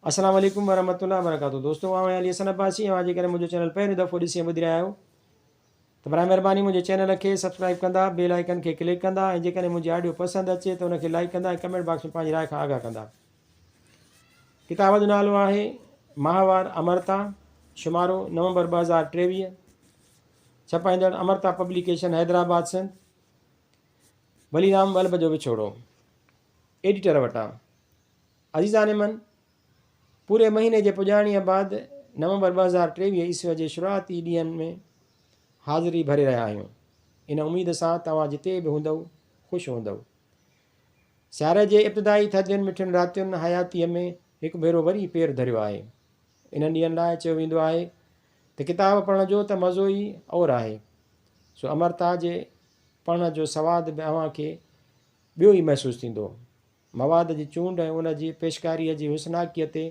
अस्सलाम वालेकुम वरहमतुल्लाहि वबरकातुहू। दोस्तों आउं अली हसन अब्बासी ऐं अॼु करे मुंहिंजो चैनल पहिरियों दफ़ो ॾिसी ॿुधी रहिया आहियो त बराए महिरबानी मुंहिंजे चैनल खे सब्सक्राइब कंदा, बेल आइकन खे क्लिक कंदा ऐं जेकॾहिं मुंहिंजी ऑडियो पसंदि अचे त उनखे लाइक कंदा ऐं कमेंट बॉक्स में पंहिंजी राय खां आगाह कंदा। किताब जो नालो आहे माहवार अमरता, शुमारो नवंबर 2023, छपाईंदड़ अमरता पब्लिकेशन हैदराबाद सिंध, वलीराम वल्लभ जो विछोड़ो, एडिटर वटां। अज़ीज़ान मन, पूरे महीने जे पुॼाणीअ बाद नवंबर 2023 ईस्वी जे शुरूआती ॾींहंनि में हाज़िरी भरे रहिया आहियूं। इन उमेद सां तव्हां जिते बि हूंदव ख़ुशि हूंदव। सियारे जे इब्तिदाई थधियुनि मिठियुनि रातियुनि हयातीअ में हिकु भेरो वरी पेर धरियो आहे। इन्हनि ॾींहंनि लाइ चयो वेंदो आहे त किताब पढ़ण जो त मज़ो ई और आहे। सो अमरता जे पढ़ण जो सवादु बि अव्हांखे ॿियो ई महसूसु थींदो। मवाद जी चूंड ऐं उन जी पेशकारीअ जी हुस्नाकीअ ते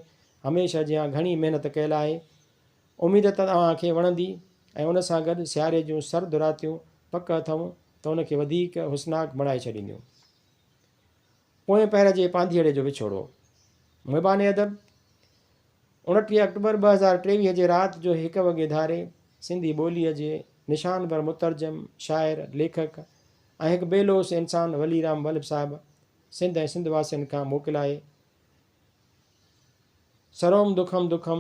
हमेशह जियां घणी महिनत कयल आहे। उमेद त तव्हांखे वणंदी ऐं उन सां गॾु सियारे जूं सर्द रातियूं पक अथव त उनखे वधीक हुस्नाक बणाए छॾींदियूं। पोएं पहिर जे पांधीअड़े जो विछोड़ो। मुहिबान अदब, 29 अक्टूबर 2023 जे राति जो 1 वॻे धारे सिंधी ॿोलीअ जे निशान बर मुतरजम, शाइर, लेखक ऐं हिकु बेलोस इंसान वलीराम वल्लभ साहिब सिंध ऐं सिंध वासियुनि खां मोकिलाए सरोम दुखम दुखम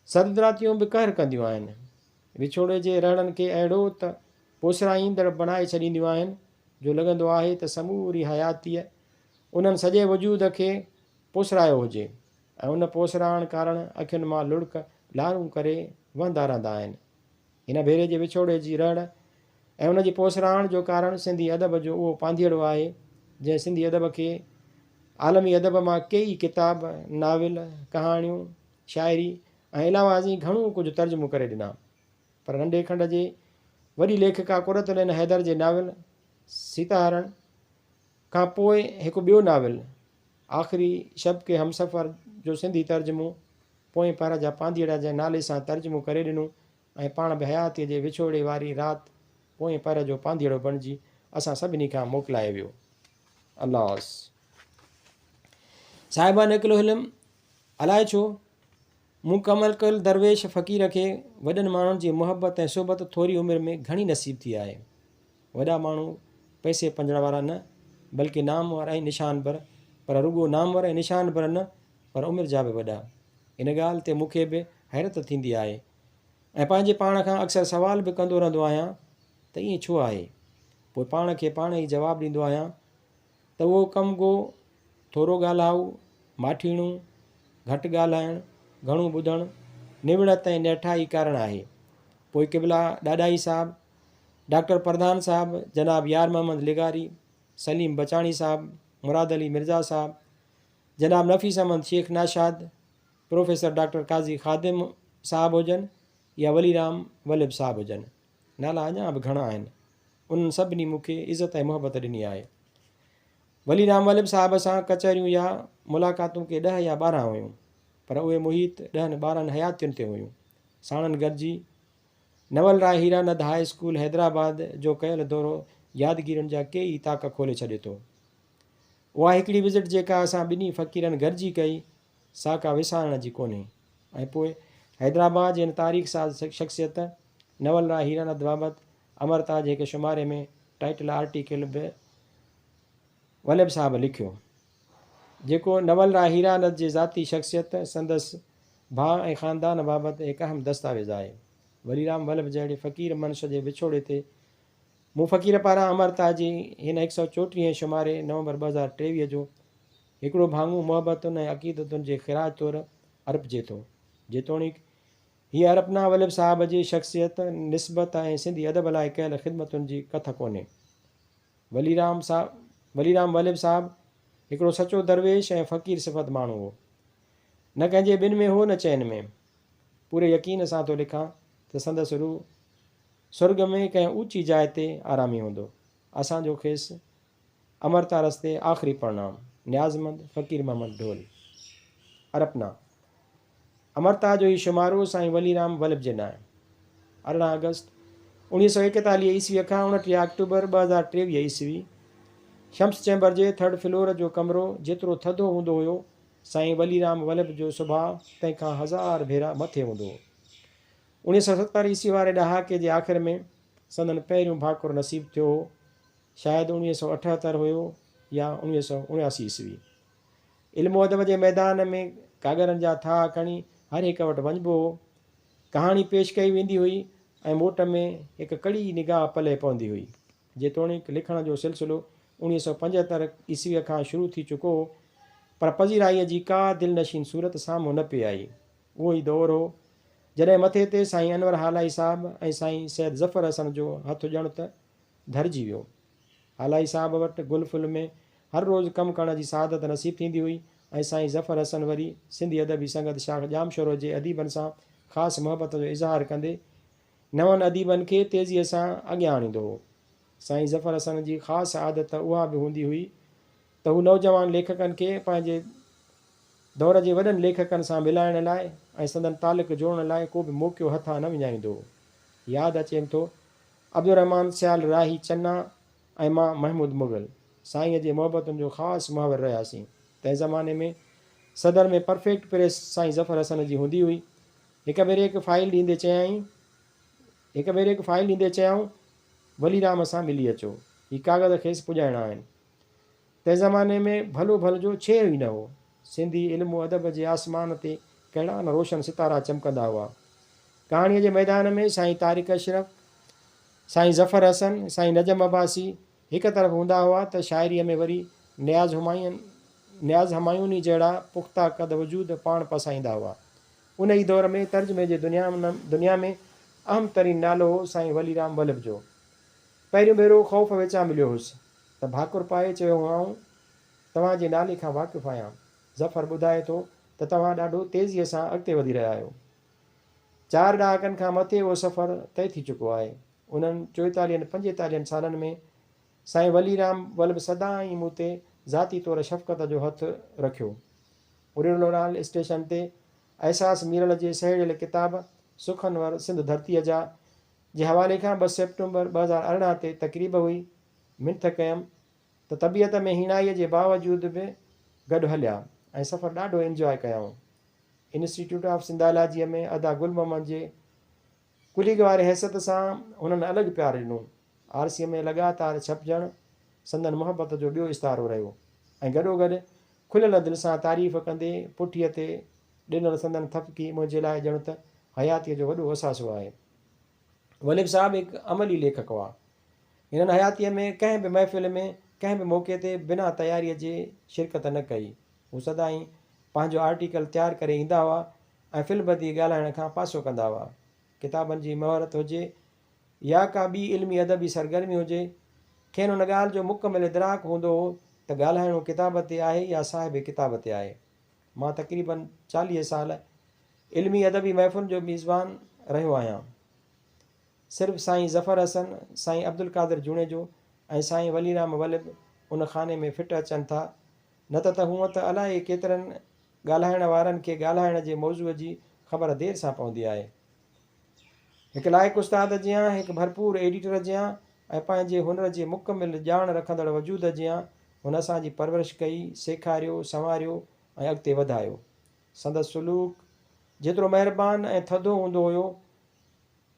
सर्द रातियूं बि कहर कंदियूं आहिनि। विछोड़े जे रहणनि खे अहिड़ो त पोसराईंदड़ बणाए छॾींदियूं आहिनि जो लॻंदो आहे त समूरी हयातीअ उन्हनि सॼे वजूद खे पोसरायो हुजे ऐं उन पोसराइण कारण अखियुनि मां लुड़क लारूं करे वहंदा रहंदा आहिनि। हिन भेरे जे विछोड़े जी रहण ऐं उन जी पोसराइण जो कारण सिंधी अदब जो उहो पांधीअड़ो आहे जंहिं सिंधी अदब खे आलमी अदब मां कई किताब, नाविल, कहाणियूं, शाइरी ऐं इलावाज़ी घणो कुझु तर्जुमो करे ॾिना। पर नंढे खंड जे वॾी लेखिका कुरतुल हैदर जे नाविल सीताहरण खां पोइ हिकु ॿियो नाविल आख़िरी शब के हमसफ़र जो सिंधी तर्जुमो पोएं पहिर जा पांधीअड़ा जे नाले सां तर्जुमो करे ॾिनो ऐं पाण बि हयातीअ जे विछोड़े वारी राति पोएं पहिर जो पांधीअड़ो बणिजी असां सभिनी खां मोकिलाए वियो। अल्लाह साहिबा निकिलो इल्मु अलाए छो मुकमल कल दरवेश फ़क़ीर खे वॾनि माण्हुनि जी मुहबत ऐं सोबत थोरी उमिरि में घणी नसीब थी आहे। वॾा माण्हू पैसे पंजण वारा न बल्कि नामवर ऐं निशानबर, पर रुॻो नामवर ऐं निशानबर न पर उमिरि जा बि वॾा। इन ॻाल्हि ते मूंखे बि हैरत थींदी आहे ऐं पंहिंजे पाण खां अक्सर सुवाल बि कंदो रहंदो आहियां त ईअं छो आहे। पोइ पाण खे पाण ई जवाबु ॾींदो आहियां त उहो कमु गो थोरो ॻाल्हाऊ, माठीणो, घटि ॻाल्हाइणु, घणो ॿुधणु, निवड़त ऐं निठाई कारण आहे। पोइ क़िबला ॾाॾाई साहब, डॉक्टर प्रधान साहब, जनाब यार मोहम्मद लिगारी, सलीम बचाणी साहब, मुराद अली मिर्ज़ा साहब, जनाब नफ़ीस अहमद शेख नाशाद, प्रोफेसर डॉक्टर काज़ी ख़ादिम साहब हुजनि या वलीराम वल्लभ साहब हुजनि। नाला अञा बि घणा आहिनि। उन्हनि सभिनी मूंखे इज़त ऐं मुहबत ॾिनी आहे। वलीराम वल्लभ साहब सां कचहरियूं या मुलाक़ातूं के 10 या 12 हुयूं, पर उहे मुहित 10-12 हयातियुनि ते हुयूं। साणनि गॾिजी नवल राय हीरानंद हाई स्कूल हैदराबाद जो कयल दौरो यादगिरियुनि जा कई ताक खोले छॾे थो। उहा हिकिड़ी विज़िट जेका असां ॿिन्ही फ़क़ीरनि गॾिजी कई सा का विसारण जी कोन्हे। ऐं पोइ हैदराबाद जे हिन तारीख़ साज़ शख़्सियत नवल राय हीरानंद बाबति अमरता जे हिकु शुमारे में टाइटल आर्टिकल बि वल्लभ साहब लिखियो, जेको नवल राय हीरानंद जे ज़ाती शख़्सियत, संदसि भाउ ऐं ख़ानदान बाबति हिकु अहम दस्तावेज़ आहे। वलीराम वल्लभ जहिड़े फ़क़ीर मनश जे विछोड़े ते मूं फ़क़ीर पारां अमरता जी हिन 134 शुमारे नवंबर 2023 जो हिकिड़ो भाङो मुहबतुनि ऐं अक़ीदतुनि जे ख़िराज तौरु अर्पजे थो। जेतोणीकि हीअ अरपना वल्लभ साहब जी शख़्सियत, निस्बत ऐं सिंधी अदब लाइ कयल ख़िदमतुनि जी कथ कोन्हे। वलीराम वल्लभ साहब हिकिड़ो सचो दरवेश ऐं फ़क़ीर सिफ़त माण्हू हो। न कंहिंजे ॿिनि में हो न चइनि में। पूरे यकीन सां थो लिखां त संदसि रूह स्वर्ग में कंहिं ऊची जाइ ते आरामी हूंदो। असांजो खेसि अमरता रस्ते आख़िरी परिणाम। न्याज़मंद फ़क़ीर मोहम्मद ढोल। अरपना अमरता जो ई शुमारो साईं वलीराम वल्लभ जे नाहे। 18 अगस्त 1941 ईस्वीअ खां 29 अक्टूबर 2023 ईस्वी शम्स चैम्बर जे 3rd फ्लोर जो कमिरो जेतिरो थधो हूंदो हुयो साईं वलीराम वल्लभ जो सुभाउ तंहिंखां 1000 भेरा मथे हूंदो हो। 1970 ईस्वी वारे ॾहाके जे आख़िर में संदन पहिरियों भाकुर नसीबु थियो हो, शायदि 1978 हुयो या 1979 ईस्वी। इल्मु अदब जे मैदान में कागरनि जा थाह खणी हर हिक वटि वञिबो हो, कहाणी पेश कई वेंदी हुई ऐं मोट में हिकु कड़ी निगाह पले पवंदी हुई। जेतोणीकि लिखण जो सिलसिलो 1975 ईस्वीअ खां शुरू थी चुको हो, पर पज़ीराईअ जी का दिलनशीन सूरत साम्हूं न पई आई। उहो ई दौरु हो जॾहिं मथे ते साईं अनवर हालाई साहिबु ऐं साईं सैद ज़फ़र हसन जो हथु ॼण त धरिजी वियो। हालाई साहिब वटि गुलफुल में हर रोज़ु कमु करण जी सआदत नसीबु थींदी हुई ऐं साईं ज़फ़र हसन वरी सिंधी अदबी संगत शाख जामशोरो जे अदीबनि सां ख़ासि मुहबत जो इज़हार कंदे नवनि अदीबनि खे तेज़ीअ सां अॻियां आणींदो हो। साईं ज़फ़र हसन जी ख़ासि आदत उहा बि हूंदी हुई त हू नौजवान लेखकनि खे पंहिंजे दौर जे वॾनि लेखकनि सां मिलाइण लाइ ऐं संदन तालिक़ जोड़ण लाइ को बि मौक़ो हथां न विञाईंदो हो। यादि अचेनि थो अब्दुर रहमान सियाल राही चन्ना ऐं मां महमूद मुग़ल साईंअ जे मुहबतुनि जो ख़ासि मुहावर रहियासीं। तंहिं ज़माने में सदर में परफेक्ट प्रेस साईं ज़फ़र हसन जी हूंदी हुई। हिकु भेरे हिकु फाइल ॾींदे चयाऊं वलीराम सां मिली अचो, ही कागज़ खेसि पुॼाइणा आहिनि। तंहिं ज़माने में भलो भल जो छे ई न हो। सिंधी इल्मु अदब जे आसमान ते कहिड़ा न रोशन सितारा चमकंदा हुआ। कहाणीअ जे मैदान में साईं तारिक अशरफ, साईं ज़फ़र हसन, साईं नजम अब्बासी हिकु तरफ़ हूंदा हुआ त शाइरीअ में वरी न्याज़ हमायूनी जहिड़ा पुख़्ता कद वजूद पाण पसाईंदा हुआ। उन ई दौर में तर्जुमे जे दुनिया में अहम तरीन नालो हो साईं वलीराम वल्लभ जो। पहिरियों भेरो ख़ौफ़ वेचा मिलियो हुउसि त भाकुर पाए चयो हुआऊं, तव्हांजे नाले खां वाक़ुफ़ु आहियां। ज़फ़र ॿुधाए थो त तव्हां ॾाढो तेज़ीअ सां अॻिते वधी रहिया आहियो। 4 ॾहाकनि खां मथे उहो सफ़रु तइ थी चुको आहे। उन्हनि 44-45 सालनि में साईं वलीराम वल्लभ सदाईं मूं ते ज़ाती तौरु शफ़क़त जो हथु रखियो। उरिलोराल स्टेशन ते अहसास मीरल जे सहेड़ियल किताब सुखनवर सिंध धरतीअ जे हवाले खां 2 सेप्टेम्बर 2018 ते तक़रीब हुई। मिंथ कयमि त तबियत में हीणाईअ जे बावजूद बि गॾु हलिया ऐं सफ़रु ॾाढो एंजॉय कयऊं। इंस्टीट्यूट ऑफ सिंधालॉजीअ में अदा गुल मोहम्मद जे कुलीग वारे हैसियत सां हुननि अलॻि प्यारु ॾिनो। आरसीअ में लॻातार छपजणु संदन मुहबत जो ॿियो इस्तारो रहियो ऐं गॾोगॾु खुलियल दिलि सां तारीफ़ कंदे पुठीअ ते ॾिनल संदन थपकी मुंहिंजे लाइ ॼण त हयातीअ जो वॾो असासो आहे। वल्लभ साहिबु हिकु अमली लेखक हुआ। हिननि हयातीअ में कंहिं बि महफ़िल में कंहिं बि मौक़े ते बिना तयारीअ जे शिरकत न कई। हू सदाईं पंहिंजो आर्टिकल तयारु करे ईंदा हुआ ऐं फिलबदी ॻाल्हाइण खां पासो कंदा हुआ। किताबनि जी महरत हुजे या का ॿी इल्मी अदबी सरगर्मी हुजे, खेनि हुन ॻाल्हि जो मुकमिल इदराक हूंदो हो त ॻाल्हाइणो किताब ते आहे या साहिब किताब ते आहे। मां तक़रीबन 40 साल इल्मी अदबी महफ़िल जो मेज़बान रहियो आहियां। सिर्फ़ु साईं ज़फ़र हसन, साईं अब्दुल कादिर जुणेजो ऐं साईं वलीराम वल्लभ उन खाने में फिट अचनि था, न त हूअं त अलाए केतिरनि ॻाल्हाइण वारनि खे ॻाल्हाइण जे मौज़ूअ जी ख़बर देरि सां पवंदी आहे। हिकु लाइक़ु उस्ताद जियां, हिकु भरपूर एडिटर जियां ऐं पंहिंजे हुनर जे मुकमिल ॼाण रखंदड़ वजूद जियां हुन असांजी परवरिश कई, सेखारियो, संवारियो ऐं अॻिते वधायो। संदसि सुलूक जेतिरो महिरबानी ऐं थधो हूंदो हुयो,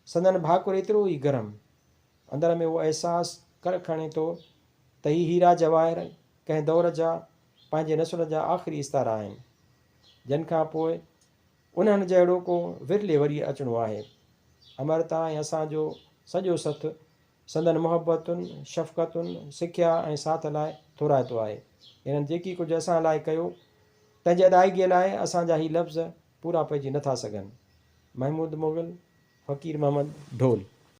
संदन भाकुर एतिरो ई गरम। अंदर में उहो अहसासु कर खणे थो त हीरा जवाहिर कंहिं दौर जा पंहिंजे नसुल जा आख़िरी इस्तारा आहिनि, जिन खां पोइ उन्हनि जहिड़ो को विरले वरी अचिणो आहे। अमरता ऐं असांजो सॼो सथु संदन मुहबतुनि, शफ़क़तुनि, सिख्या ऐं साथ लाइ थोराइतो आहे। हिननि जेकी कुझु असां लाइ कयो, तंहिंजी अदायगीअ लाइ असांजा ही लफ़्ज़ पूरा पइजी नथा सघनि। महमूद मुग़ल, फ़क़ीर मोहम्मद ढोल।